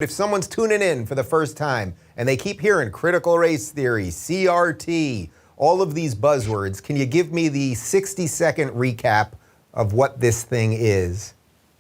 If someone's tuning in for the first time and they keep hearing critical race theory, CRT, all of these buzzwords, can you give me the 60-second recap of what this thing is?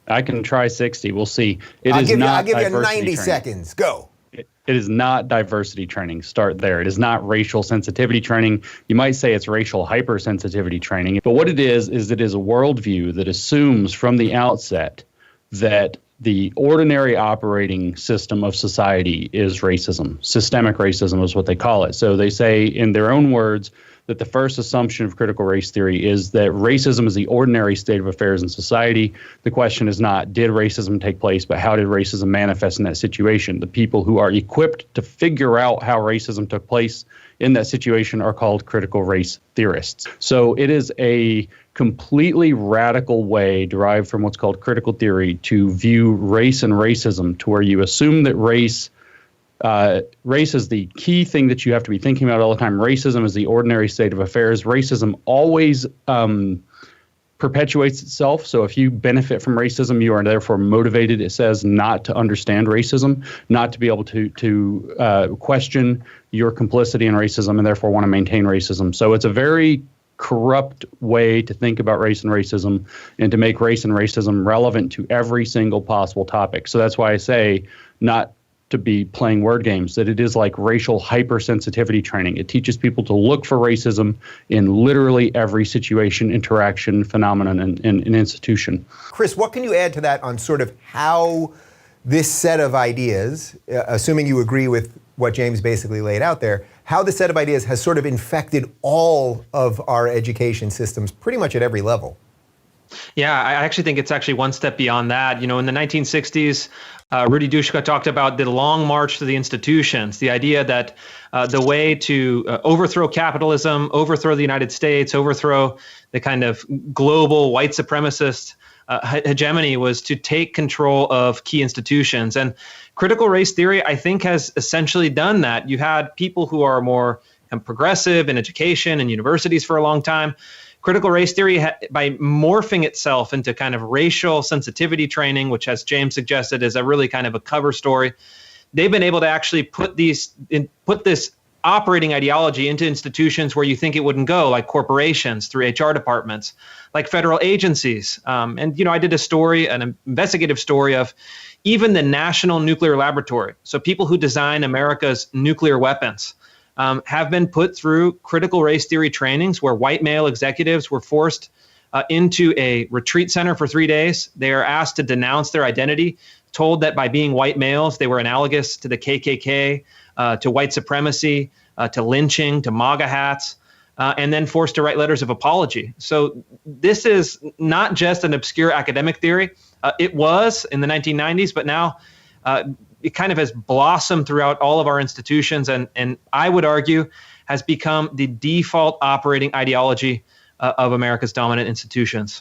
I can try 60. We'll see. I'll give you 90 seconds. Go. It is not diversity training. Start there. It is not racial sensitivity training. You might say it's racial hypersensitivity training. But what it is it is a worldview that assumes from the outset that the ordinary operating system of society is racism. Systemic racism is what they call it. So they say in their own words that the first assumption of critical race theory is that racism is the ordinary state of affairs in society. The question is not, did racism take place, but how did racism manifest in that situation? The people who are equipped to figure out how racism took place in that situation are called critical race theorists. So it is a completely radical way derived from what's called critical theory to view race and racism, to where you assume that race is the key thing that you have to be thinking about all the time. Racism is the ordinary state of affairs. Racism always perpetuates itself. So if you benefit from racism, you are therefore motivated, it says, not to understand racism, not to be able to question your complicity in racism, and therefore want to maintain racism. So it's a very corrupt way to think about race and racism, and to make race and racism relevant to every single possible topic. So that's why I say not to be playing word games, that it is like racial hypersensitivity training. It teaches people to look for racism in literally every situation, interaction, phenomenon, and institution. Chris, what can you add to that on sort of how this set of ideas, assuming you agree with what James basically laid out there, how this set of ideas has sort of infected all of our education systems pretty much at every level? Yeah, I actually think it's actually one step beyond that. You know, in the 1960s, Rudy Dushka talked about the long march to the institutions, the idea that the way to overthrow capitalism, overthrow the United States, overthrow the kind of global white supremacist hegemony was to take control of key institutions. And critical race theory, I think, has essentially done that. You had people who are more progressive in education and universities for a long time. Critical race theory, by morphing itself into kind of racial sensitivity training, which, as James suggested, is a really kind of a cover story, they've been able to actually put this operating ideology into institutions where you think it wouldn't go, like corporations through HR departments, like federal agencies. And, you know, I did an investigative story of even the National Nuclear Laboratory. So people who design America's nuclear weapons have been put through critical race theory trainings where white male executives were forced into a retreat center for 3 days. They are asked to denounce their identity, told that by being white males, they were analogous to the KKK, to white supremacy, to lynching, to MAGA hats, and then forced to write letters of apology. So this is not just an obscure academic theory. It was in the 1990s, but now it kind of has blossomed throughout all of our institutions, and I would argue has become the default operating ideology of America's dominant institutions.